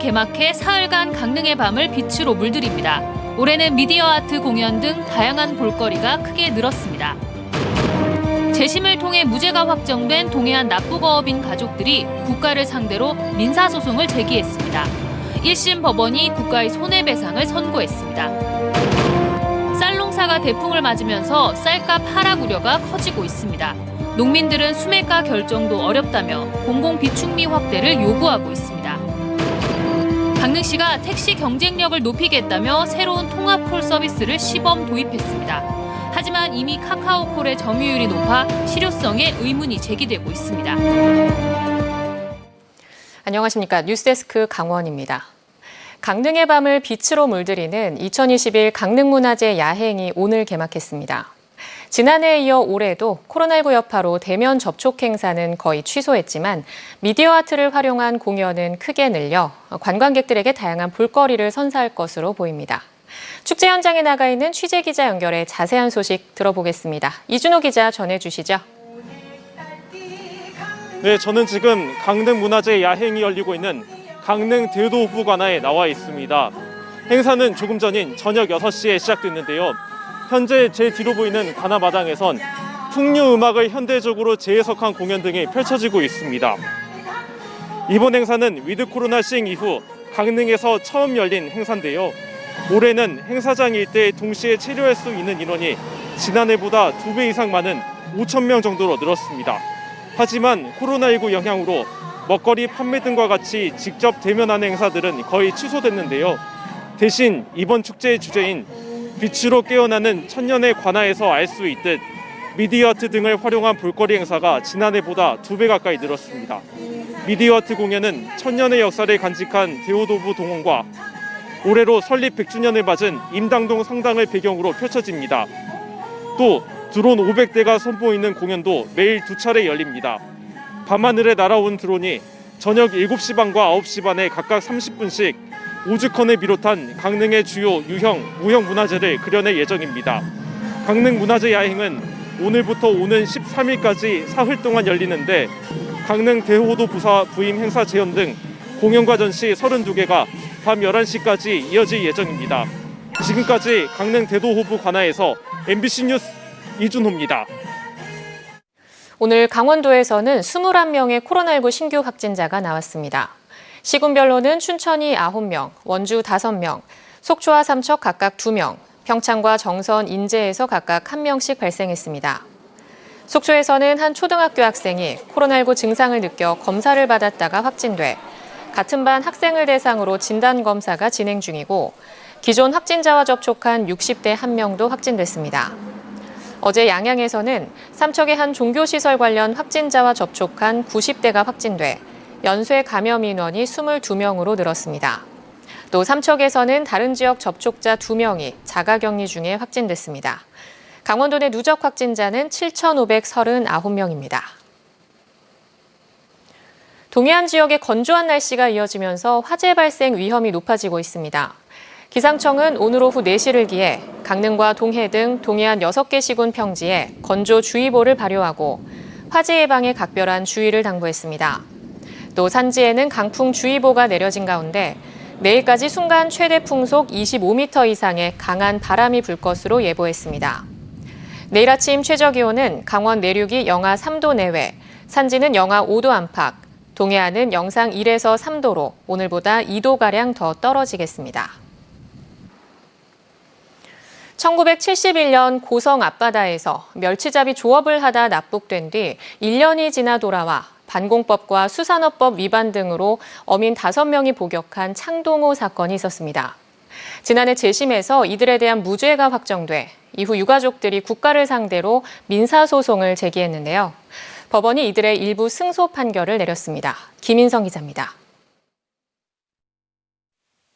개막해 사흘간 강릉의 밤을 빛으로 물들입니다. 올해는 미디어 아트 공연 등 다양한 볼거리가 크게 늘었습니다. 재심을 통해 무죄가 확정된 동해안 납북어업인 가족들이 국가를 상대로 민사소송을 제기했습니다. 1심 법원이 국가의 손해배상을 선고했습니다. 쌀 농사가 대풍을 맞으면서 쌀값 하락 우려가 커지고 있습니다. 농민들은 수매가 결정도 어렵다며 공공비축미 확대를 요구하고 있습니다. 강릉시가 택시 경쟁력을 높이겠다며 새로운 통합콜 서비스를 시범 도입했습니다. 하지만 이미 카카오콜의 점유율이 높아 실효성에 의문이 제기되고 있습니다. 안녕하십니까. 뉴스데스크 강원입니다. 강릉의 밤을 빛으로 물들이는 2021 강릉문화제 야행이 오늘 개막했습니다. 지난해에 이어 올해도 코로나19 여파로 대면 접촉 행사는 거의 취소했지만 미디어 아트를 활용한 공연은 크게 늘려 관광객들에게 다양한 볼거리를 선사할 것으로 보입니다. 축제 현장에 나가 있는 취재기자 연결해 자세한 소식 들어보겠습니다. 이준호 기자 전해주시죠. 네, 저는 지금 강릉문화제 야행이 열리고 있는 강릉 대도호부 관아에 나와 있습니다. 행사는 조금 전인 저녁 6시에 시작됐는데요. 현재 제 뒤로 보이는 관아 마당에선 풍류 음악을 현대적으로 재해석한 공연 등이 펼쳐지고 있습니다. 이번 행사는 위드 코로나 시행 이후 강릉에서 처음 열린 행사인데요. 올해는 행사장 일대에 동시에 체류할 수 있는 인원이 지난해보다 2배 이상 많은 5,000명 정도로 늘었습니다. 하지만 코로나19 영향으로 먹거리 판매 등과 같이 직접 대면하는 행사들은 거의 취소됐는데요. 대신 이번 축제의 주제인 빛으로 깨어나는 천년의 관아에서 알 수 있듯 미디어 아트 등을 활용한 볼거리 행사가 지난해보다 2배 가까이 늘었습니다. 미디어 아트 공연은 천년의 역사를 간직한 대호도부 동원과 올해로 설립 100주년을 맞은 임당동 성당을 배경으로 펼쳐집니다. 또 드론 500대가 선보이는 공연도 매일 2차례 열립니다. 밤하늘에 날아온 드론이 저녁 7시 반과 9시 반에 각각 30분씩 오죽헌을 비롯한 강릉의 주요 유형, 무형 문화재를 그려낼 예정입니다. 강릉문화제 야행은 오늘부터 오는 13일까지 사흘 동안 열리는데 강릉 대호도 부사 부임 행사 재현 등 공연과 전시 32개가 밤 11시까지 이어질 예정입니다. 지금까지 강릉 대도호부 관아에서 MBC 뉴스 이준호입니다. 오늘 강원도에서는 21명의 코로나19 신규 확진자가 나왔습니다. 시군별로는 춘천이 9명, 원주 5명, 속초와 삼척 각각 2명, 평창과 정선, 인제에서 각각 1명씩 발생했습니다. 속초에서는 한 초등학교 학생이 코로나19 증상을 느껴 검사를 받았다가 확진돼 같은 반 학생을 대상으로 진단검사가 진행 중이고 기존 확진자와 접촉한 60대 1명도 확진됐습니다. 어제 양양에서는 삼척의 한 종교시설 관련 확진자와 접촉한 90대가 확진돼 연쇄 감염 인원이 22명으로 늘었습니다. 또 삼척에서는 다른 지역 접촉자 2명이 자가격리 중에 확진됐습니다. 강원도 내 누적 확진자는 7,539명입니다. 동해안 지역의 건조한 날씨가 이어지면서 화재 발생 위험이 높아지고 있습니다. 기상청은 오늘 오후 4시를 기해 강릉과 동해 등 동해안 6개 시군 평지에 건조주의보를 발효하고 화재 예방에 각별한 주의를 당부했습니다. 또 산지에는 강풍주의보가 내려진 가운데 내일까지 순간 최대 풍속 25m 이상의 강한 바람이 불 것으로 예보했습니다. 내일 아침 최저기온은 강원 내륙이 영하 3도 내외, 산지는 영하 5도 안팎, 동해안은 영상 1에서 3도로 오늘보다 2도가량 더 떨어지겠습니다. 1971년 고성 앞바다에서 멸치잡이 조업을 하다 납북된 뒤 1년이 지나 돌아와 반공법과 수산업법 위반 등으로 어민 5명이 복역한 창동호 사건이 있었습니다. 지난해 재심에서 이들에 대한 무죄가 확정돼 이후 유가족들이 국가를 상대로 민사소송을 제기했는데요. 법원이 이들의 일부 승소 판결을 내렸습니다. 김인성 기자입니다.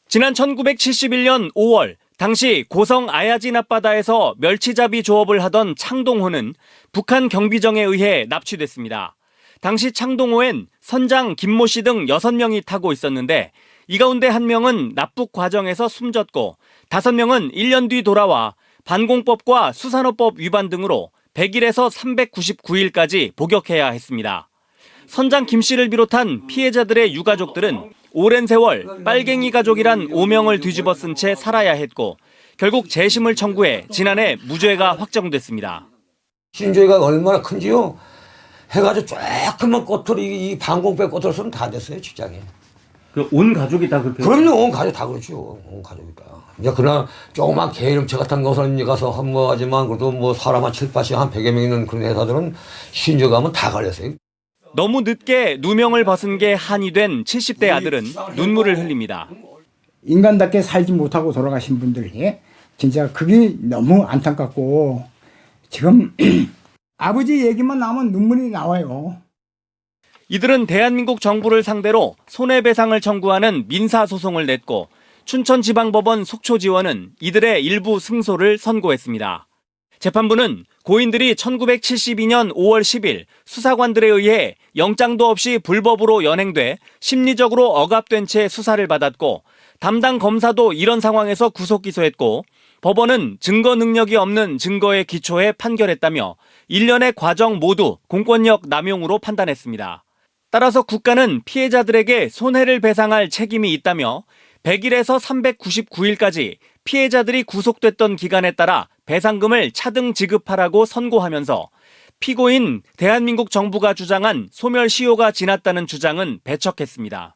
지난 1971년 5월 당시 고성 아야진 앞바다에서 멸치잡이 조업을 하던 창동호는 북한 경비정에 의해 납치됐습니다. 당시 창동호엔 선장 김모 씨 등 6명이 타고 있었는데 이 가운데 1명은 납북 과정에서 숨졌고 5명은 1년 뒤 돌아와 반공법과 수산업법 위반 등으로 100일에서 399일까지 복역해야 했습니다. 선장 김 씨를 비롯한 피해자들의 유가족들은 오랜 세월 빨갱이 가족이란 오명을 뒤집어 쓴 채 살아야 했고 결국 재심을 청구해 지난해 무죄가 확정됐습니다. 신죄가 얼마나 큰지요? 해가지고 조금만 꼬투리, 이 방공백 꼬투리 쓰면 다 됐어요, 직장에. 온 가족이 다 그렇게? 그럼요, 온 가족 다 그렇죠. 온 가족이니까. 이제 그러나 조그만 개인업체 같은 것은 이제 가서 하지만 그래도 뭐 사람 한 7, 80, 한 100여 명 있는 그런 회사들은 신죄 가면 다 걸렸어요. 너무 늦게 누명을 벗은 게 한이 된 70대 아들은 눈물을 흘립니다. 인간답게 살지 못하고 돌아가신 분들이 진짜 그게 너무 안타깝고 지금 아버지 얘기만 나오면 눈물이 나와요. 이들은 대한민국 정부를 상대로 손해배상을 청구하는 민사소송을 냈고 춘천지방법원 속초지원은 이들의 일부 승소를 선고했습니다. 재판부는 고인들이 1972년 5월 10일 수사관들에 의해 영장도 없이 불법으로 연행돼 심리적으로 억압된 채 수사를 받았고 담당 검사도 이런 상황에서 구속 기소했고 법원은 증거 능력이 없는 증거에 기초해 판결했다며 일련의 과정 모두 공권력 남용으로 판단했습니다. 따라서 국가는 피해자들에게 손해를 배상할 책임이 있다며 100일에서 399일까지 피해자들이 구속됐던 기간에 따라 배상금을 차등 지급하라고 선고하면서 피고인 대한민국 정부가 주장한 소멸시효가 지났다는 주장은 배척했습니다.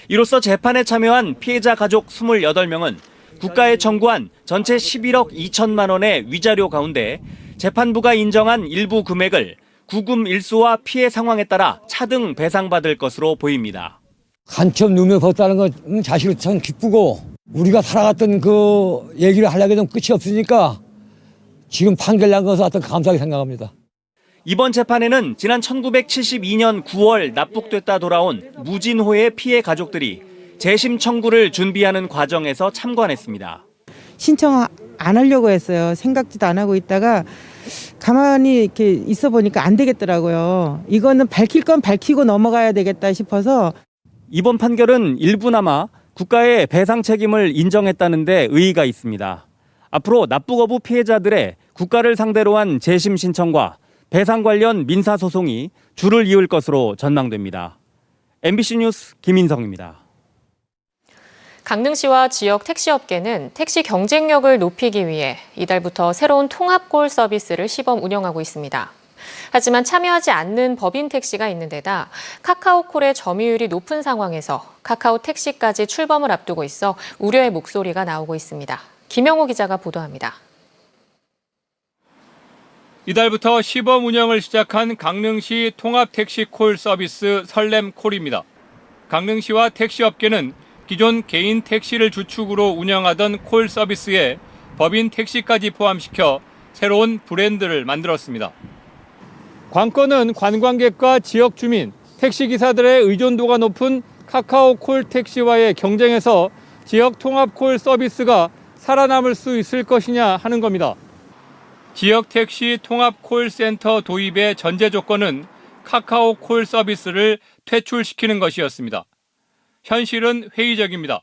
이로써 재판에 참여한 피해자 가족 28명은 국가에 청구한 전체 11억 2천만 원의 위자료 가운데 재판부가 인정한 일부 금액을 구금 일수와 피해 상황에 따라 차등 배상받을 것으로 보입니다. 한참 누명 벗다는 건 자식으로 참 기쁘고 우리가 살아갔던 그 얘기를 하려고 해도 끝이 없으니까 지금 판결 난 것을 어떤 감사하게 생각합니다. 이번 재판에는 지난 1972년 9월 납북됐다 돌아온 무진호의 피해 가족들이 재심 청구를 준비하는 과정에서 참관했습니다. 신청 안 하려고 했어요. 생각지도 안 하고 있다가 가만히 이렇게 있어 보니까 안 되겠더라고요. 이거는 밝힐 건 밝히고 넘어가야 되겠다 싶어서 이번 판결은 일부나마 국가의 배상 책임을 인정했다는 데 의의가 있습니다. 앞으로 납북어부 피해자들의 국가를 상대로 한 재심 신청과 배상 관련 민사소송이 줄을 이을 것으로 전망됩니다. MBC 뉴스 김인성입니다. 강릉시와 지역 택시업계는 택시 경쟁력을 높이기 위해 이달부터 새로운 통합콜 서비스를 시범 운영하고 있습니다. 하지만 참여하지 않는 법인 택시가 있는 데다 카카오콜의 점유율이 높은 상황에서 카카오 택시까지 출범을 앞두고 있어 우려의 목소리가 나오고 있습니다. 김영호 기자가 보도합니다. 이달부터 시범 운영을 시작한 강릉시 통합택시콜 서비스 설렘콜입니다. 강릉시와 택시업계는 기존 개인 택시를 주축으로 운영하던 콜 서비스에 법인 택시까지 포함시켜 새로운 브랜드를 만들었습니다. 관건은 관광객과 지역 주민, 택시기사들의 의존도가 높은 카카오 콜 택시와의 경쟁에서 지역 통합 콜 서비스가 살아남을 수 있을 것이냐 하는 겁니다. 지역 택시 통합 콜센터 도입의 전제 조건은 카카오 콜 서비스를 퇴출시키는 것이었습니다. 현실은 회의적입니다.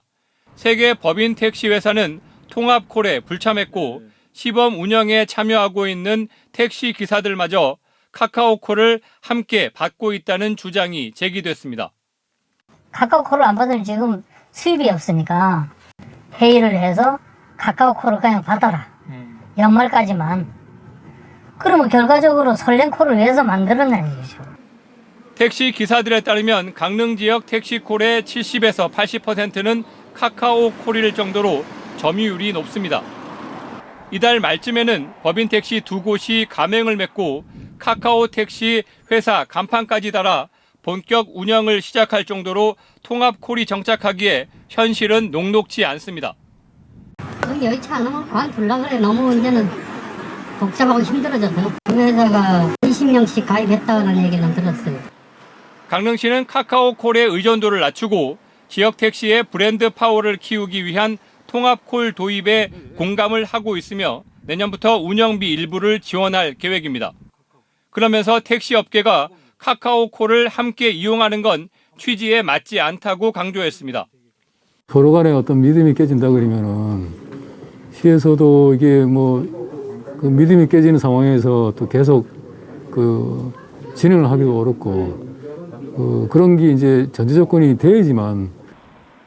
세계 법인 택시 회사는 통합 콜에 불참했고 시범 운영에 참여하고 있는 택시 기사들마저 카카오 콜을 함께 받고 있다는 주장이 제기됐습니다. 카카오 콜을 안 받으면 지금 수입이 없으니까 회의를 해서 카카오 콜을 그냥 받아라. 연말까지만. 그러면 결과적으로 설렘콜을 위해서 만들어내는 거죠. 택시 기사들에 따르면 강릉 지역 택시콜의 70에서 80%는 카카오 콜일 정도로 점유율이 높습니다. 이달 말쯤에는 법인 택시 2곳이 가맹을 맺고 카카오 택시 회사 간판까지 달아 본격 운영을 시작할 정도로 통합 콜이 정착하기에 현실은 녹록지 않습니다. 여의치 않으면 관둘라 그래. 너무 이제는 복잡하고 힘들어져서 그 회사가 20명씩 가입했다는 얘기는 들었어요. 강릉시는 카카오 콜의 의존도를 낮추고 지역 택시의 브랜드 파워를 키우기 위한 통합 콜 도입에 공감을 하고 있으며 내년부터 운영비 일부를 지원할 계획입니다. 그러면서 택시 업계가 카카오 콜을 함께 이용하는 건 취지에 맞지 않다고 강조했습니다. 서로 간에 어떤 믿음이 깨진다 그러면은 시에서도 이게 그 믿음이 깨지는 상황에서 또 계속 진행을 하기도 어렵고 그런 게 이제 전제 조건이 돼야지만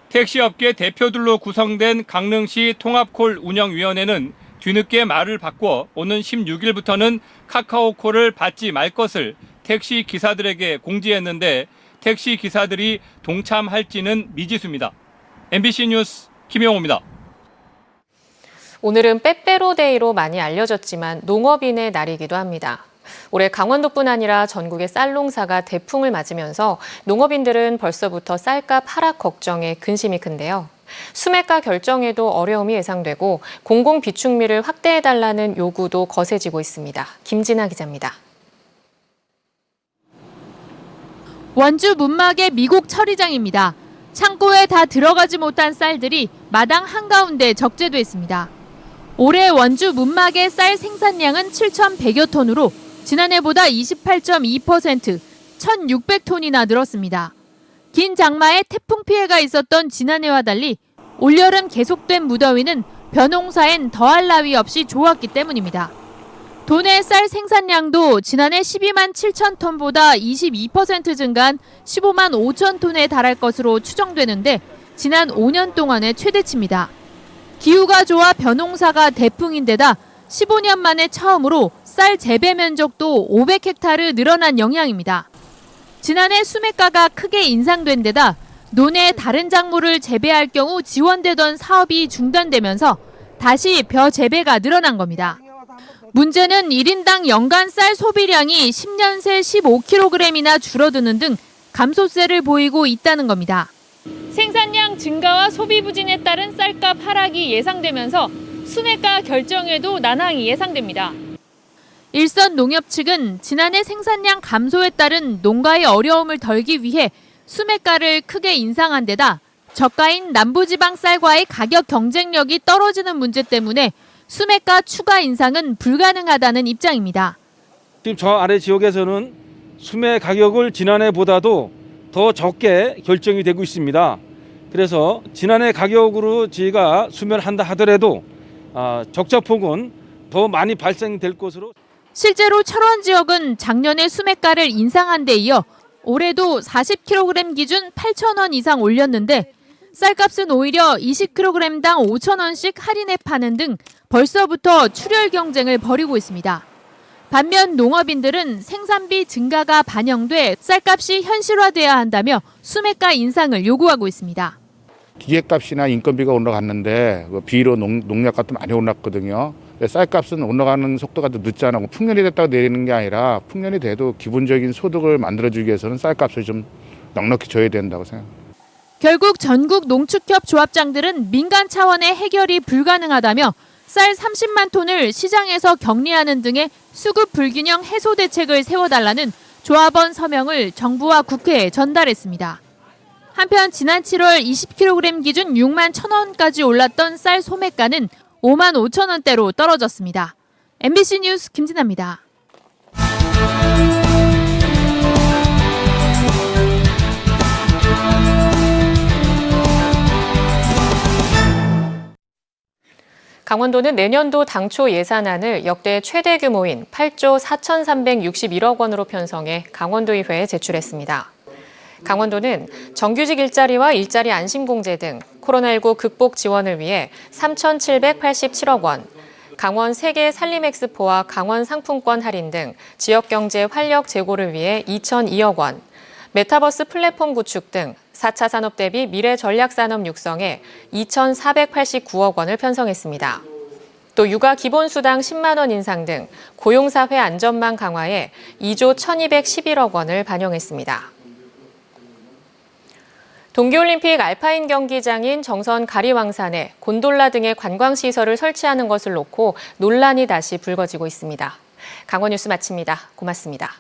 택시업계 대표들로 구성된 강릉시 통합콜 운영위원회는 뒤늦게 말을 바꿔 오는 16일부터는 카카오콜을 받지 말 것을 택시 기사들에게 공지했는데 택시 기사들이 동참할지는 미지수입니다. MBC 뉴스 김영호입니다. 오늘은 빼빼로데이로 많이 알려졌지만 농업인의 날이기도 합니다. 올해 강원도뿐 아니라 전국의 쌀 농사가 대풍을 맞으면서 농업인들은 벌써부터 쌀값 하락 걱정에 근심이 큰데요. 수매가 결정에도 어려움이 예상되고 공공비축미를 확대해달라는 요구도 거세지고 있습니다. 김진아 기자입니다. 원주 문막의 미국 처리장입니다. 창고에 다 들어가지 못한 쌀들이 마당 한가운데 적재됐습니다. 올해 원주 문막의 쌀 생산량은 7,100여 톤으로 지난해보다 28.2%, 1,600톤이나 늘었습니다. 긴 장마에 태풍 피해가 있었던 지난해와 달리 올여름 계속된 무더위는 벼농사엔 더할 나위 없이 좋았기 때문입니다. 도내 쌀 생산량도 지난해 12만 7천 톤보다 22% 증가한 15만 5천 톤에 달할 것으로 추정되는데 지난 5년 동안의 최대치입니다. 기후가 좋아 벼농사가 대풍인데다 15년 만에 처음으로 쌀 재배 면적도 500헥타르 늘어난 영향입니다. 지난해 수매가가 크게 인상된 데다 논에 다른 작물을 재배할 경우 지원되던 사업이 중단되면서 다시 벼 재배가 늘어난 겁니다. 문제는 1인당 연간 쌀 소비량이 10년 새 15kg이나 줄어드는 등 감소세를 보이고 있다는 겁니다. 생산량 증가와 소비 부진에 따른 쌀값 하락이 예상되면서 수매가 결정에도 난항이 예상됩니다. 일선 농협 측은 지난해 생산량 감소에 따른 농가의 어려움을 덜기 위해 수매가를 크게 인상한 데다 저가인 남부지방 쌀과의 가격 경쟁력이 떨어지는 문제 때문에 수매가 추가 인상은 불가능하다는 입장입니다. 지금 저 아래 지역에서는 수매 가격을 지난해보다도 더 적게 결정이 되고 있습니다. 그래서 지난해 가격으로 저희가 수매를 한다 하더라도 적자폭은 더 많이 발생될 것으로. 실제로 철원 지역은 작년에 수매가를 인상한 데 이어 올해도 40kg 기준 8,000원 이상 올렸는데 쌀값은 오히려 20kg당 5,000원씩 할인해 파는 등 벌써부터 출혈 경쟁을 벌이고 있습니다. 반면 농업인들은 생산비 증가가 반영돼 쌀값이 현실화돼야 한다며 수매가 인상을 요구하고 있습니다. 기계값이나 인건비가 올라갔는데 비료 농약값도 많이 올랐거든요. 쌀값은 올라가는 속도가 좀 늦지 않고 풍년이 됐다고 내리는 게 아니라 풍년이 돼도 기본적인 소득을 만들어주기 위해서는 쌀값을 좀 넉넉히 줘야 된다고 생각합니다. 결국 전국 농축협 조합장들은 민간 차원의 해결이 불가능하다며 쌀 30만 톤을 시장에서 격리하는 등의 수급 불균형 해소 대책을 세워달라는 조합원 서명을 정부와 국회에 전달했습니다. 한편 지난 7월 20kg 기준 6만 1,000원까지 올랐던 쌀 소매가는 5만 5천 원대로 떨어졌습니다. MBC 뉴스 김진아입니다. 강원도는 내년도 당초 예산안을 역대 최대 규모인 8조 4,361억 원으로 편성해 강원도의회에 제출했습니다. 강원도는 정규직 일자리와 일자리 안심공제 등 코로나19 극복 지원을 위해 3,787억 원, 강원 세계 산림엑스포와 강원 상품권 할인 등 지역경제 활력 제고를 위해 2,002억 원, 메타버스 플랫폼 구축 등 4차 산업 대비 미래 전략산업 육성에 2,489억 원을 편성했습니다. 또 육아 기본수당 10만 원 인상 등 고용사회 안전망 강화에 2조 1,211억 원을 반영했습니다. 동계올림픽 알파인 경기장인 정선 가리왕산에 곤돌라 등의 관광시설을 설치하는 것을 놓고 논란이 다시 불거지고 있습니다. 강원 뉴스 마칩니다. 고맙습니다.